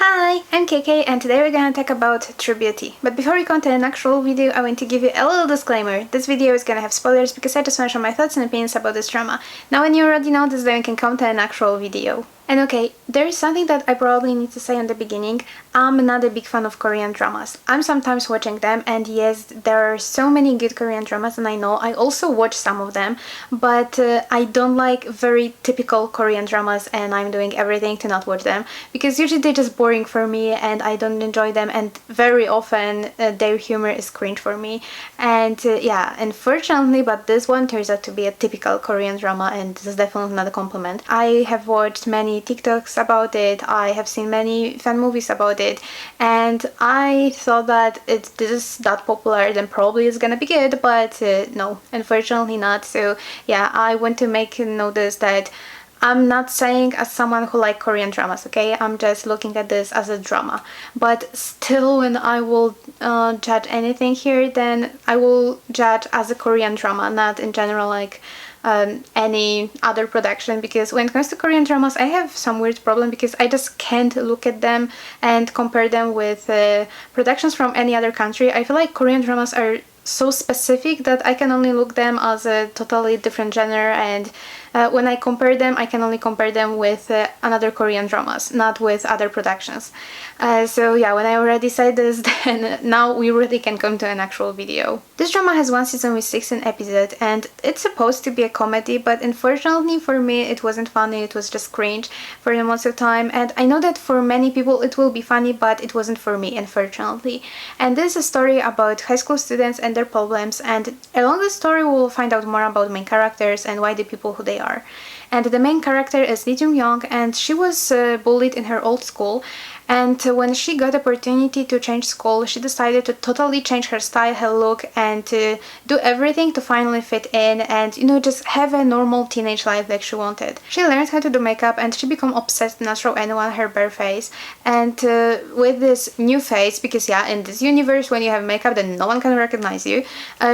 Hi, I'm KK and today we're gonna talk about True Beauty. But before we go into an actual video, I want to give you a little disclaimer. This video is gonna have spoilers because I just want to share my thoughts and opinions about this drama. Now when you already know this, then we can come to an actual video. And okay, there is something that I probably need to say in the beginning. I'm not a big fan of Korean dramas. I'm sometimes watching them, and yes, there are so many good Korean dramas, and I know I also watch some of them, but I don't like very typical Korean dramas, and I'm doing everything to not watch them because usually they're just boring for me and I don't enjoy them, and very often their humor is cringe for me. And yeah, unfortunately, but this one turns out to be a typical Korean drama, and this is definitely not a compliment. I have watched many TikToks about it, I have seen many fan movies about it, and I thought that this is that popular, then probably it's gonna be good, but no, unfortunately not. So yeah, I want to make you notice that I'm not saying as someone who like Korean dramas, okay? I'm just looking at this as a drama. But still, when I will judge anything here, then I will judge as a Korean drama, not in general like any other production, because when it comes to Korean dramas I have some weird problem because I just can't look at them and compare them with productions from any other country. I feel like Korean dramas are so specific that I can only look them as a totally different genre, and when I compare them, I can only compare them with another Korean dramas, not with other productions. So yeah, when I already said this, then now we really can come to an actual video. This drama has one season with 16 episodes, and it's supposed to be a comedy, but unfortunately for me it wasn't funny, it was just cringe for the most of the time, and I know that for many people it will be funny, but it wasn't for me, unfortunately. And this is a story about high school students and their problems, and along the story we will find out more about main characters and why the people who they are. And the main character is Hee Gyung, and she was bullied in her old school, and when she got opportunity to change school, she decided to totally change her style, her look, and to do everything to finally fit in and, you know, just have a normal teenage life like she wanted. She learned how to do makeup and she became obsessed to not show anyone her bare face. And with this new face, because yeah, in this universe when you have makeup then no one can recognize you,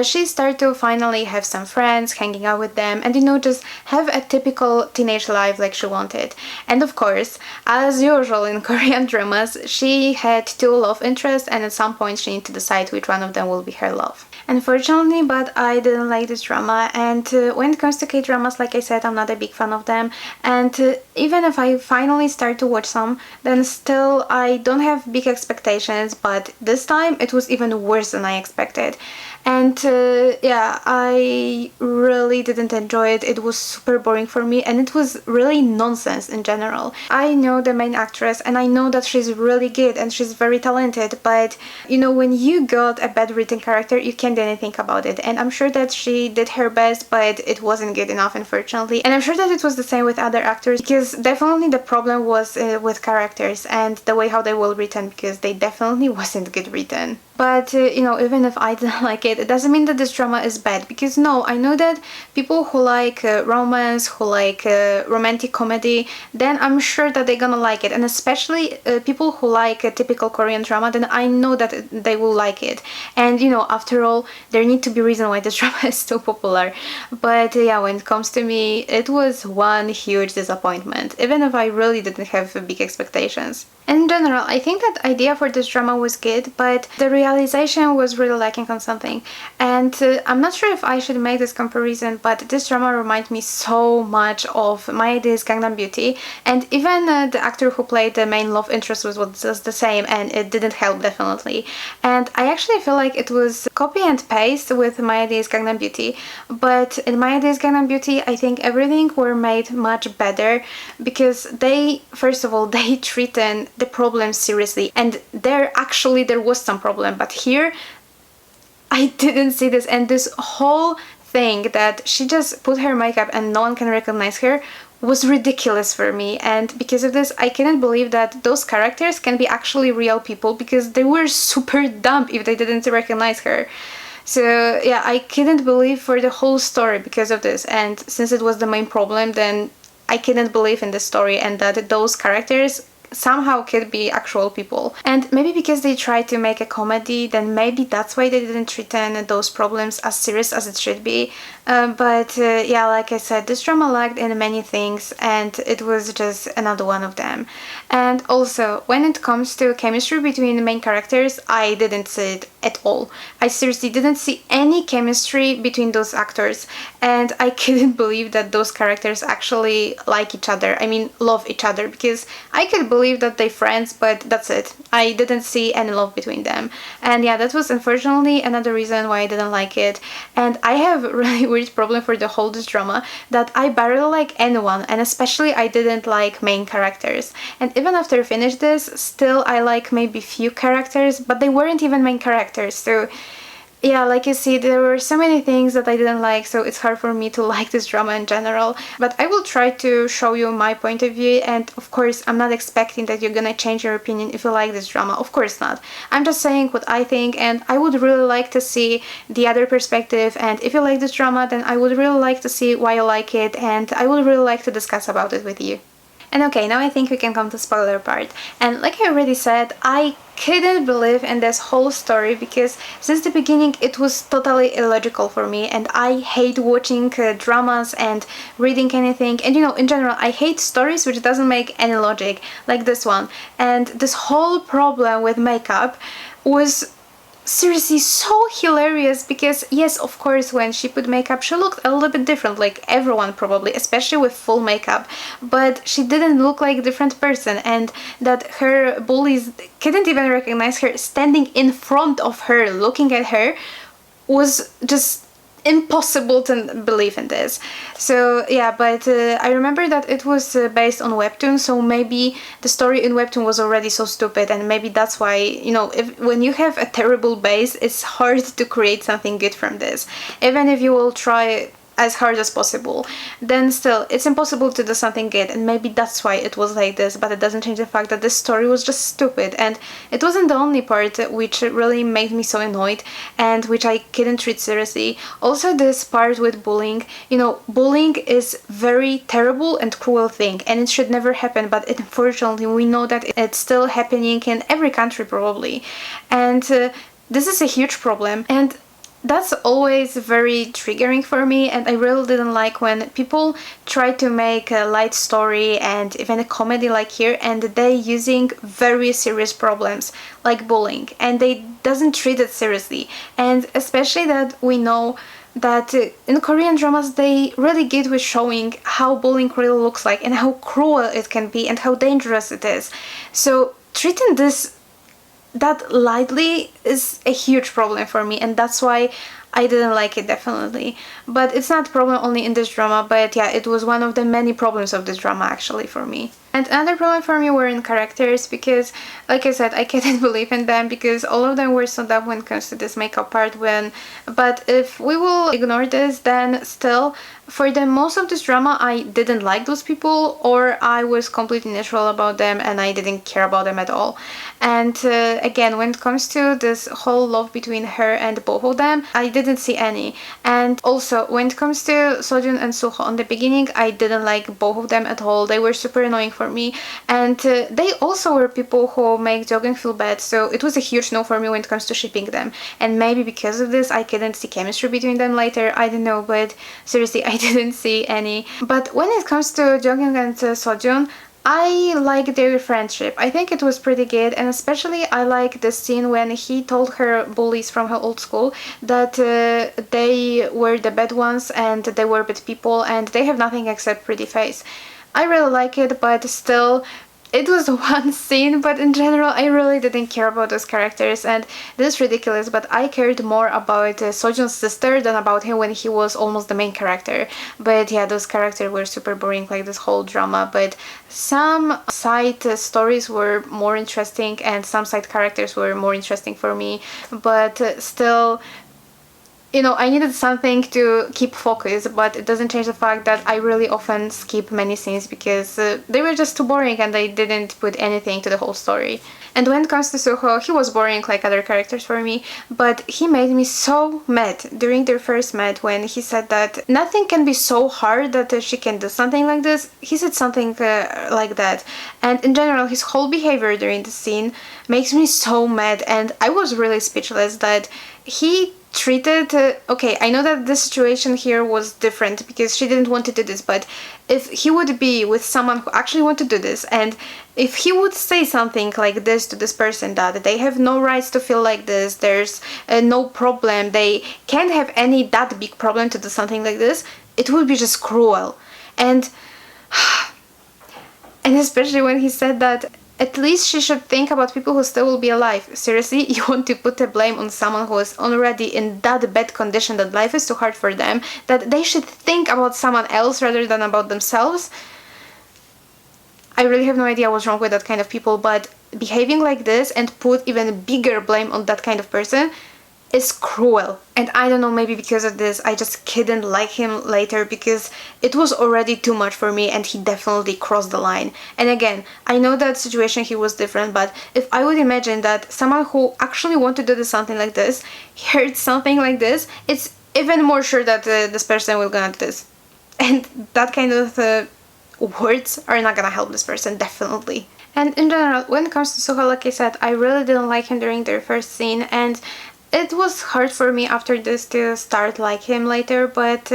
she started to finally have some friends, hanging out with them, and, you know, just have a typical teenage life like she wanted. And of course, as usual in Korean dramas, she had two love interests, and at some point she needed to decide which one of them will be her love. Unfortunately, but I didn't like this drama, and when it comes to K-dramas, like I said, I'm not a big fan of them, and even if I finally start to watch some, then still I don't have big expectations, but this time it was even worse than I expected. And yeah, I really didn't enjoy it. It was super boring for me, and it was really nonsense in general. I know the main actress and I know that she's really good and she's very talented, but you know, when you got a bad written character you can't do anything about it, and I'm sure that she did her best, but it wasn't good enough, unfortunately. And I'm sure that it was the same with other actors, because definitely the problem was with characters and the way how they were written, because they definitely wasn't good written. But you know, even if I didn't like it, it doesn't mean that this drama is bad, because no, I know that people who like romance, who like romantic comedy, then I'm sure that they're gonna like it, and especially people who like a typical Korean drama, then I know that they will like it. And you know, after all, there need to be a reason why this drama is so popular. But yeah, when it comes to me, it was one huge disappointment, even if I really didn't have big expectations. In general, I think that idea for this drama was good, but the realization was really lacking on something. And I'm not sure if I should make this comparison, but this drama reminds me so much of My Idoli's Gangnam Beauty, and even the actor who played the main love interest was just the same, and it didn't help, definitely. And I actually feel like it was copy and paste with My Idoli's Gangnam Beauty, but in My Idoli's Gangnam Beauty I think everything were made much better, because they, first of all, they treated the problem seriously, and there was some problem, but here I didn't see this. And this whole thing that she just put her makeup and no one can recognize her was ridiculous for me, and because of this I cannot believe that those characters can be actually real people, because they were super dumb if they didn't recognize her. So yeah, I couldn't believe for the whole story because of this, and since it was the main problem, then I couldn't believe in the story and that those characters somehow could be actual people. And maybe because they tried to make a comedy, then maybe that's why they didn't treat those problems as serious as it should be. But yeah, like I said, this drama lacked in many things, and it was just another one of them. And also, when it comes to chemistry between the main characters, I didn't see it at all. I seriously didn't see any chemistry between those actors, and I couldn't believe that those characters actually like each other. I mean, love each other, because I could believe that they're friends, but that's it. I didn't see any love between them. And yeah, that was unfortunately another reason why I didn't like it. And I have a really weird problem for the whole this drama, that I barely like anyone, and especially I didn't like main characters. And even after I finished this, still I like maybe few characters, but they weren't even main characters. So yeah, like you see, there were so many things that I didn't like, so it's hard for me to like this drama in general. But I will try to show you my point of view, and of course I'm not expecting that you're gonna change your opinion if you like this drama. Of course not. I'm just saying what I think, and I would really like to see the other perspective, and if you like this drama, then I would really like to see why you like it, and I would really like to discuss about it with you. And okay, now I think we can come to spoiler part. And like I already said, I couldn't believe in this whole story, because since the beginning it was totally illogical for me, and I hate watching dramas and reading anything, and you know, in general I hate stories which doesn't make any logic, like this one. And this whole problem with makeup was seriously so hilarious, because yes, of course, when she put makeup she looked a little bit different, like everyone probably, especially with full makeup, but she didn't look like a different person, and that her bullies couldn't even recognize her standing in front of her looking at her was just impossible to believe in this. So yeah, but I remember that it was based on webtoon, so maybe the story in webtoon was already so stupid, and maybe that's why, you know, if when you have a terrible base, it's hard to create something good from this, even if you will try as hard as possible, then still it's impossible to do something good, and maybe that's why it was like this. But it doesn't change the fact that this story was just stupid, and it wasn't the only part which really made me so annoyed and which I couldn't treat seriously. Also, this part with bullying, you know, bullying is very terrible and cruel thing, and it should never happen, but unfortunately we know that it's still happening in every country probably, and this is a huge problem, and that's always very triggering for me. And I really didn't like when people try to make a light story and even a comedy like here, and they using very serious problems like bullying, and they doesn't treat it seriously. And especially that we know that in Korean dramas they really good with showing how bullying really looks like, and how cruel it can be, and how dangerous it is. So treating this that lightly is a huge problem for me, and that's why I didn't like it, definitely. But it's not a problem only in this drama, but yeah, it was one of the many problems of this drama actually for me. And another problem for me were in characters, because like I said, I couldn't believe in them, because all of them were so dumb when it comes to this makeup part. But if we will ignore this, then still for the most of this drama I didn't like those people, or I was completely neutral about them and I didn't care about them at all. And again, when it comes to this whole love between her and both of them, I didn't see any. And also when it comes to Seo Jun and Soo in the beginning, I didn't like both of them at all. They were super annoying for me, and they also were people who make Jogin feel bad, so it was a huge no for me when it comes to shipping them. And maybe because of this I couldn't see chemistry between them later, I don't know, but seriously I didn't see any. But when it comes to Jogin and Seo Jun, I like their friendship. I think it was pretty good, and especially I like the scene when he told her bullies from her old school that they were the bad ones and they were bad people and they have nothing except pretty face. I really like it, but still it was one scene, but in general I really didn't care about those characters, and this is ridiculous, but I cared more about Seo Jun's sister than about him when he was almost the main character. But yeah, those characters were super boring, like this whole drama, but some side stories were more interesting and some side characters were more interesting for me. But still, you know, I needed something to keep focus, but it doesn't change the fact that I really often skip many scenes because they were just too boring and they didn't put anything to the whole story. And when it comes to Suho, he was boring like other characters for me, but he made me so mad during their first met when he said that nothing can be so hard that she can do something like this. He said something like that. And in general, his whole behavior during the scene makes me so mad, and I was really speechless that he treated okay, I know that the situation here was different because she didn't want to do this, but if he would be with someone who actually want to do this, and if he would say something like this to this person, that they have no rights to feel like this, there's no problem, they can't have any that big problem to do something like this, it would be just cruel. And and especially when he said that at least she should think about people who still will be alive. Seriously, you want to put the blame on someone who is already in that bad condition that life is too hard for them, that they should think about someone else rather than about themselves? I really have no idea what's wrong with that kind of people, but behaving like this and put even bigger blame on that kind of person is cruel. And I don't know, maybe because of this I just couldn't like him later because it was already too much for me and he definitely crossed the line. And again, I know that situation he was different, but if I would imagine that someone who actually wanted to do something like this heard something like this, it's even more sure that this person will gonna do this. And that kind of words are not gonna help this person, definitely. And in general, when it comes to Suho, like I said, I really didn't like him during their first scene, and it was hard for me after this to start like him later, but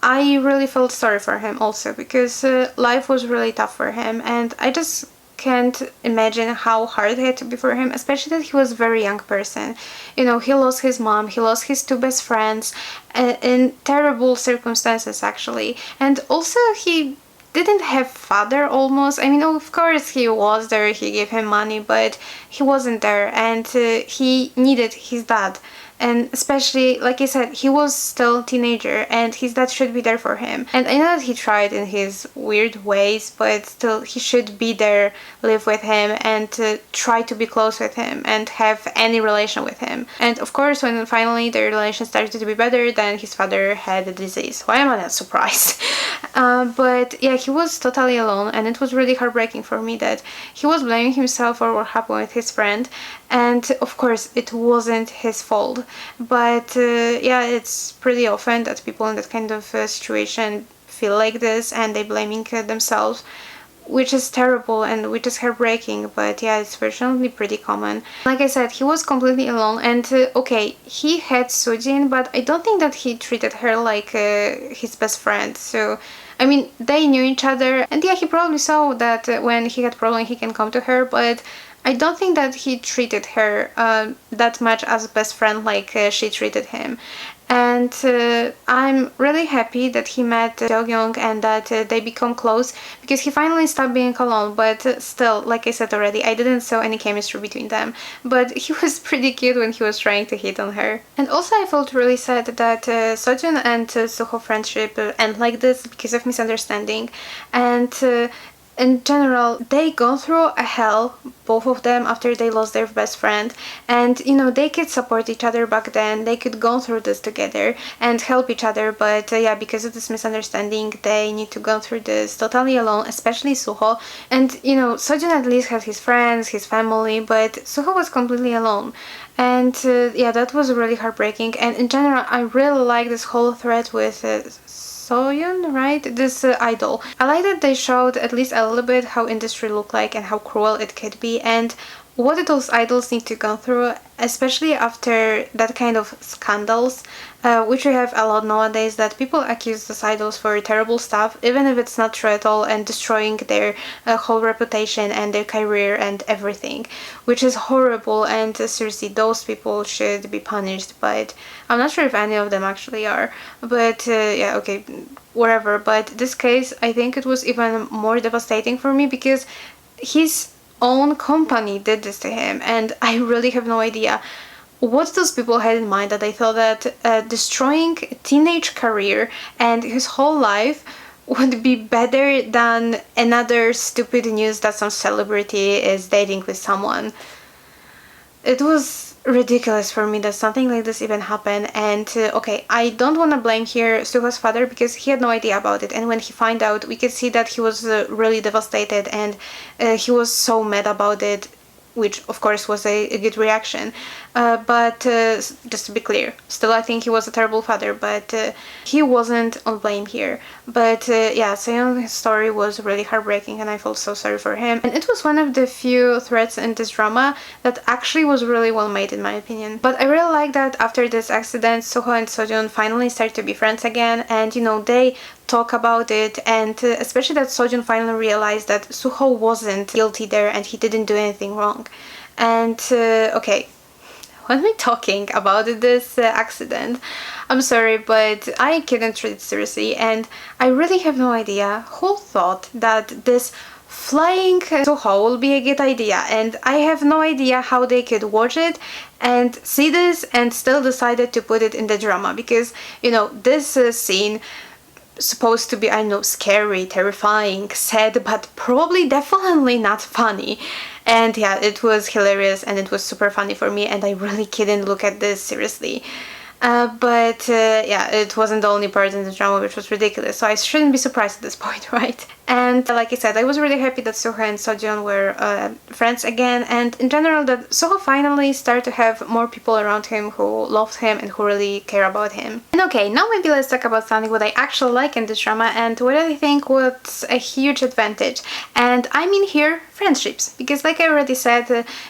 I really felt sorry for him also because life was really tough for him, and I just can't imagine how hard it had to be for him, especially that he was a very young person. You know, he lost his mom, he lost his two best friends in terrible circumstances actually, and also he didn't have father almost. I mean, of course he was there, he gave him money, but he wasn't there, and he needed his dad. And especially, like I said, he was still a teenager and his dad should be there for him. And I know that he tried in his weird ways, but still he should be there, live with him, and try to be close with him and have any relation with him. And of course, when finally their relation started to be better, then his father had a disease. Why am I not surprised? But yeah, he was totally alone, and it was really heartbreaking for me that he was blaming himself for what happened with his friend. And of course it wasn't his fault, but yeah, it's pretty often that people in that kind of situation feel like this and they blaming themselves, which is terrible and which is heartbreaking. But yeah, it's fortunately pretty common. Like I said, he was completely alone, and okay, he had Soo Jin, but I don't think that he treated her like his best friend. So I mean, they knew each other, and yeah, he probably saw that when he had problem he can come to her, but I don't think that he treated her that much as a best friend like she treated him. And I'm really happy that he met Se Yeon and that they become close, because he finally stopped being alone. But still, like I said already, I didn't saw any chemistry between them, but he was pretty cute when he was trying to hit on her. And also I felt really sad that Seo Jun and Suho friendship end like this because of misunderstanding. And in general, they go through a hell, both of them, after they lost their best friend, and you know, they could support each other back then, they could go through this together and help each other, but yeah, because of this misunderstanding they need to go through this totally alone, especially Suho. And you know, Seo Jun at least has his friends, his family, but Suho was completely alone. And yeah, that was really heartbreaking. And in general, I really like this whole thread with Se Yeon, right? This idol. I like that they showed at least a little bit how industry look like and how cruel it could be, and what those idols need to go through, especially after that kind of scandals, which we have a lot nowadays, that people accuse those idols for terrible stuff, even if it's not true at all, and destroying their whole reputation and their career and everything, which is horrible. And seriously, those people should be punished, but I'm not sure if any of them actually are. But yeah, okay, whatever. But this case, I think it was even more devastating for me because his own company did this to him, and I really have no idea what those people had in mind, that they thought that destroying a teenage career and his whole life would be better than another stupid news that some celebrity is dating with someone. It was ridiculous for me that something like this even happened. And okay, I don't want to blame here Suho's father because he had no idea about it, and when he found out, we could see that he was really devastated, and he was so mad about it, which of course was a good reaction. But just to be clear, still I think he was a terrible father, but he wasn't on blame here. But yeah, Seon's story was really heartbreaking, and I felt so sorry for him. And it was one of the few threads in this drama that actually was really well made in my opinion. But I really like that after this accident, Ho and Seo Jun finally started to be friends again, and you know, they talk about it, and especially that Seo Jun finally realized that Suho wasn't guilty there and he didn't do anything wrong. And okay, when we're talking about this accident, I'm sorry, but I couldn't treat it seriously, and I really have no idea who thought that this flying Suho will be a good idea, and I have no idea how they could watch it and see this and still decided to put it in the drama, because you know, this scene supposed to be, I don't know, scary, terrifying, sad, but probably definitely not funny. And yeah, it was hilarious and it was super funny for me, and I really couldn't look at this seriously. But yeah, it wasn't the only part in the drama which was ridiculous, so I shouldn't be surprised at this point, right? And like I said, I was really happy that Suho and Seo Jun were friends again, and in general that Suho finally started to have more people around him who loved him and who really care about him. And okay, now maybe let's talk about something what I actually like in this drama and what I think was a huge advantage. And I mean here, friendships, because like I already said,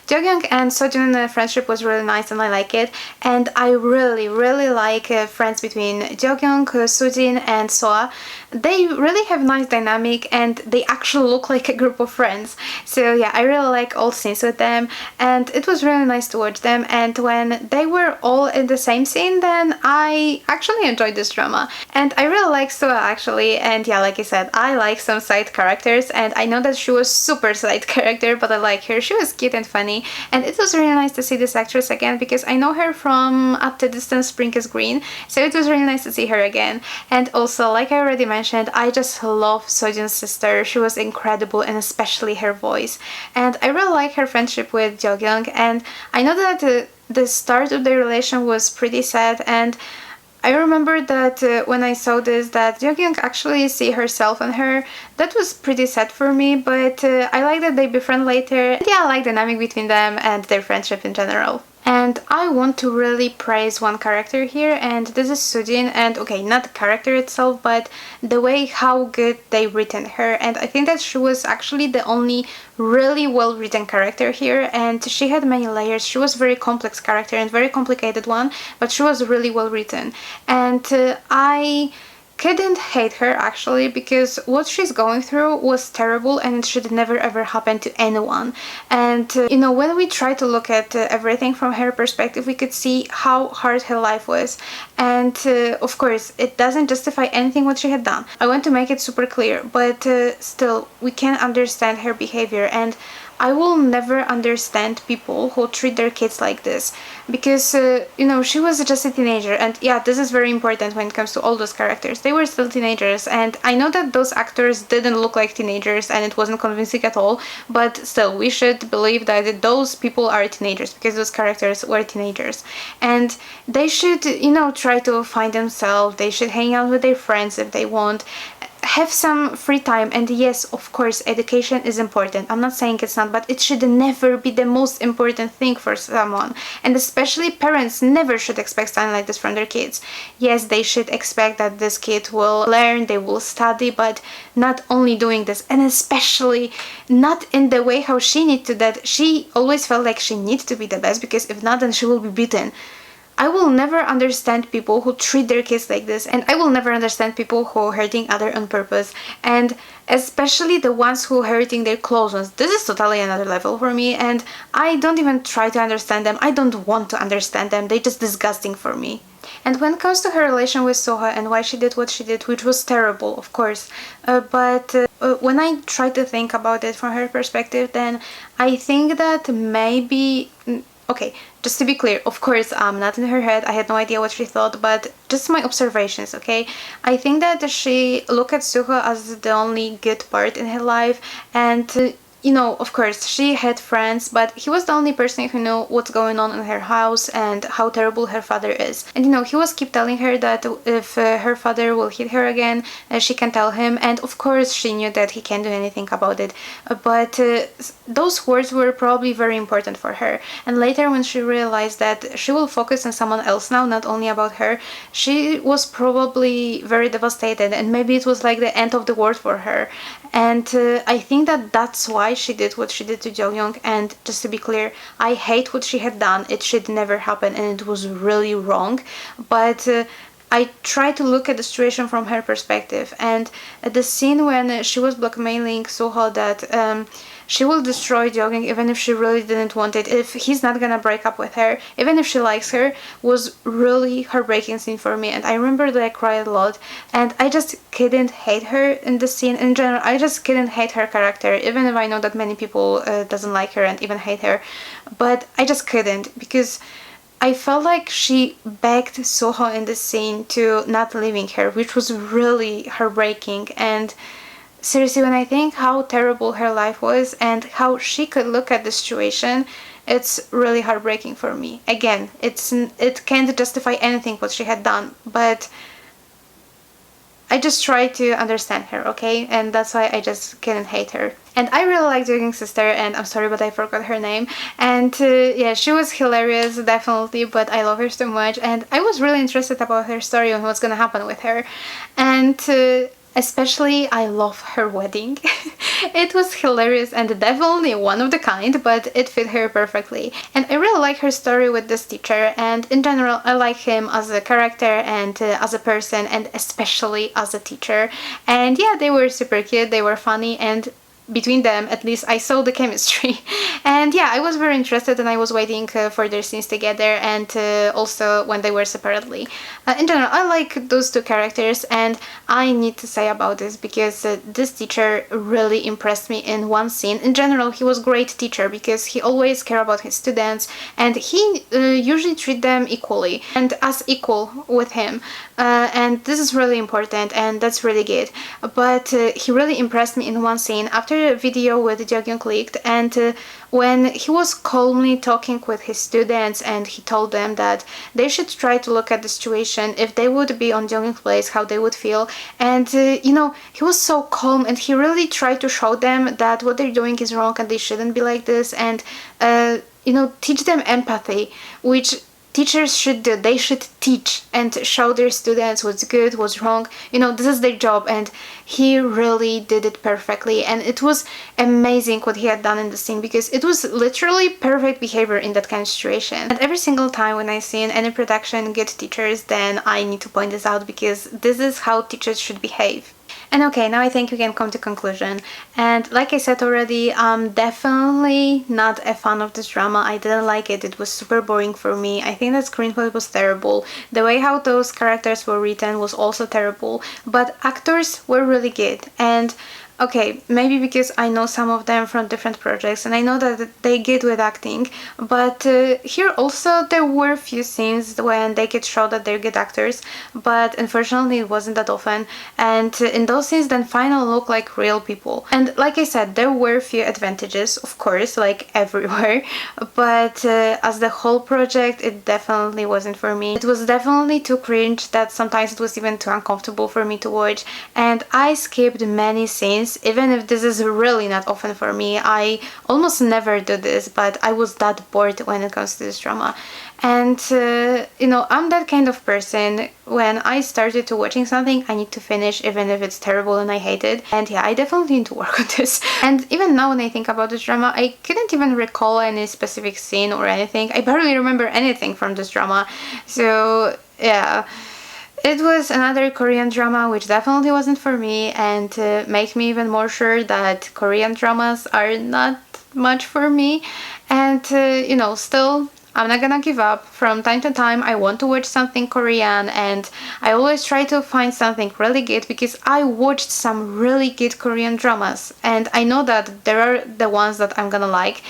Jeongyeon and Seo Jun friendship was really nice and I like it, and I really like friends between Jeongyeon, Soo Jin and Soa. They really have nice dynamic and they actually look like a group of friends. So yeah, I really like all scenes with them, and it was really nice to watch them, and when they were all in the same scene, then I actually enjoyed this drama. And I really like Soa actually, and yeah, like I said, I like some side characters, and I know that she was super side character, but I like her. She was cute and funny, and it was really nice to see this actress again because I know her from At the Distance Spring is Green, so it was really nice to see her again. And also, like I already mentioned, I just love Seo Jun's sister. She was incredible, and especially her voice. And I really like her friendship with Jeongyeon, and I know that the start of their relation was pretty sad, and I remember that when I saw this, that Jeongyeon actually see herself in her. That was pretty sad for me, but I like that they befriend later. And yeah, I like the dynamic between them and their friendship in general. And I want to really praise one character here, and this is Soo Jin. And okay, not the character itself, but the way how good they written her. And I think that she was actually the only really well written character here, and she had many layers. She was a very complex character and very complicated one, but she was really well written. And I couldn't hate her actually, because what she's going through was terrible and it should never ever happen to anyone. And you know, when we try to look at everything from her perspective, we could see how hard her life was. And of course, it doesn't justify anything what she had done. I want to make it super clear, but still, we can understand her behavior, and I will never understand people who treat their kids like this, because you know, she was just a teenager, and yeah, this is very important when it comes to all those characters. They were still teenagers, and I know that those actors didn't look like teenagers and it wasn't convincing at all, but still, we should believe that those people are teenagers because those characters were teenagers, and they should, you know, try to find themselves. They should hang out with their friends if they want, have some free time. And yes, of course, education is important. I'm not saying it's not, but it should never be the most important thing for someone. And especially parents never should expect something like this from their kids. Yes, they should expect that this kid will learn, they will study, but not only doing this, and especially not in the way how she needs to, that she always felt like she needs to be the best, because if not, then she will be beaten. I will never understand people who treat their kids like this, and I will never understand people who are hurting others on purpose, and especially the ones who are hurting their close ones. This is totally another level for me, and I don't even try to understand them. I don't want to understand them. They're just disgusting for me. And when it comes to her relation with Soha and why she did what she did, which was terrible, of course, but when I try to think about it from her perspective, then I think that maybe... Okay, just to be clear, of course, I'm not in her head, I had no idea what she thought, but just my observations, okay? I think that she looked at Suho as the only good part in her life, and you know, of course, she had friends, but he was the only person who knew what's going on in her house and how terrible her father is. And you know, he was keep telling her that if her father will hit her again, she can tell him. And of course, she knew that he can't do anything about it. But those words were probably very important for her. And later, when she realized that she will focus on someone else now, not only about her, she was probably very devastated. And maybe it was like the end of the world for her. And I think that that's why she did what she did to Jo Young. And just to be clear, I hate what she had done. It should never happen, and it was really wrong. But I try to look at the situation from her perspective. And the scene when she was blackmailing Suho that she will destroy Jo Young even if she really didn't want it, if he's not gonna break up with her, even if she likes her, was really heartbreaking scene for me. And I remember that I cried a lot, and I just couldn't hate her in the scene. In general, I just couldn't hate her character, even if I know that many people doesn't like her and even hate her, but I just couldn't, because I felt like she begged Soho in the scene to not leaving her, which was really heartbreaking. And seriously, when I think how terrible her life was and how she could look at the situation, it's really heartbreaking for me. Again, it can't justify anything what she had done, but I just try to understand her, okay? And that's why I just couldn't hate her. And I really like Jo Young's sister, and I'm sorry but I forgot her name. And yeah, she was hilarious, definitely, but I love her so much. And I was really interested about her story and what's gonna happen with her. And especially, I love her wedding. It was hilarious and definitely one of the kind, but it fit her perfectly. And I really like her story with this teacher, and in general, I like him as a character and as a person, and especially as a teacher. And yeah, they were super cute, they were funny, and between them, at least I saw the chemistry. And yeah, I was very interested, and I was waiting for their scenes together, and also when they were separately. In general, I like those two characters, and I need to say about this because this teacher really impressed me in one scene. In general, he was a great teacher because he always cared about his students, and he usually treat them equally and as equal with him. And this is really important, and that's really good. But he really impressed me in one scene after a video with Jo Young leaked, and when he was calmly talking with his students, and he told them that they should try to look at the situation, if they would be on Jo Young's place, how they would feel. And you know, he was so calm, and he really tried to show them that what they're doing is wrong and they shouldn't be like this, and you know, teach them empathy, which teachers should do. They should teach and show their students what's good, what's wrong. You know, this is their job, and he really did it perfectly. And it was amazing what he had done in the scene, because it was literally perfect behavior in that kind of situation. And every single time when I see in any production good teachers, then I need to point this out, because this is how teachers should behave. And okay, now I think we can come to conclusion. And like I said already, I'm definitely not a fan of this drama. I didn't like it. It was super boring for me. I think the screenplay was terrible. The way how those characters were written was also terrible. But actors were really good. And okay, maybe because I know some of them from different projects and I know that they get with acting, but here also there were a few scenes when they could show that they're good actors, but unfortunately it wasn't that often, and in those scenes then final look like real people. And like I said, there were a few advantages, of course, like everywhere, but as the whole project it definitely wasn't for me. It was definitely too cringe that sometimes it was even too uncomfortable for me to watch, and I skipped many scenes. Even if this is really not often for me, I almost never do this, but I was that bored when it comes to this drama. And you know, I'm that kind of person. When I started to watching something, I need to finish even if it's terrible and I hate it. And yeah, I definitely need to work on this. And even now when I think about this drama, I couldn't even recall any specific scene or anything. I barely remember anything from this drama. So yeah, it was another Korean drama which definitely wasn't for me, and made me even more sure that Korean dramas are not much for me. And you know, still I'm not gonna give up. From time to time I want to watch something Korean, and I always try to find something really good because I watched some really good Korean dramas and I know that there are the ones that I'm gonna like.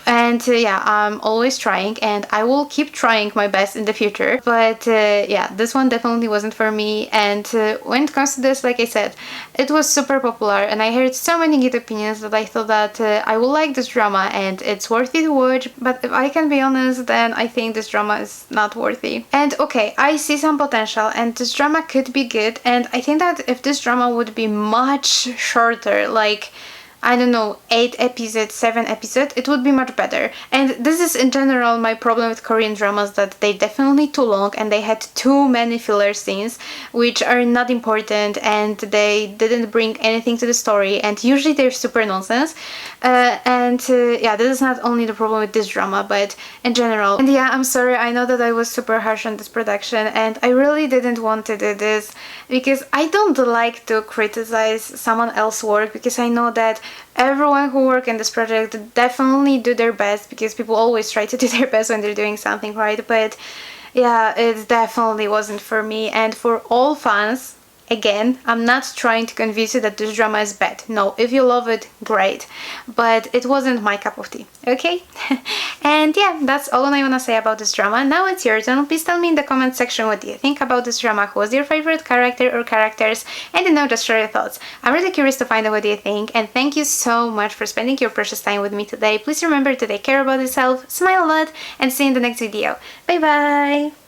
And yeah, I'm always trying and I will keep trying my best in the future. But yeah, this one definitely wasn't for me. And when it comes to this, like I said, it was super popular and I heard so many good opinions that I thought that I will like this drama and it's worthy to watch. But if I can be honest, then I think this drama is not worthy. And okay, I see some potential and this drama could be good, and I think that if this drama would be much shorter, like I don't know, 8 episodes, 7 episodes, it would be much better. And this is in general my problem with Korean dramas, that they definitely too long and they had too many filler scenes which are not important and they didn't bring anything to the story, and usually they're super nonsense. Yeah, this is not only the problem with this drama but in general. And yeah, I'm sorry, I know that I was super harsh on this production and I really didn't want to do this because I don't like to criticize someone else's work, because I know that everyone who work in this project definitely do their best, because people always try to do their best when they're doing something right. But yeah, it definitely wasn't for me. And for all fans, again, I'm not trying to convince you that this drama is bad. No, if you love it, great. But it wasn't my cup of tea, okay? And yeah, that's all I wanna say about this drama. Now it's your turn. Please tell me in the comment section what do you think about this drama, who was your favorite character or characters, and just share your thoughts. I'm really curious to find out what you think, and thank you so much for spending your precious time with me today. Please remember to take care about yourself, smile a lot, and see you in the next video. Bye bye!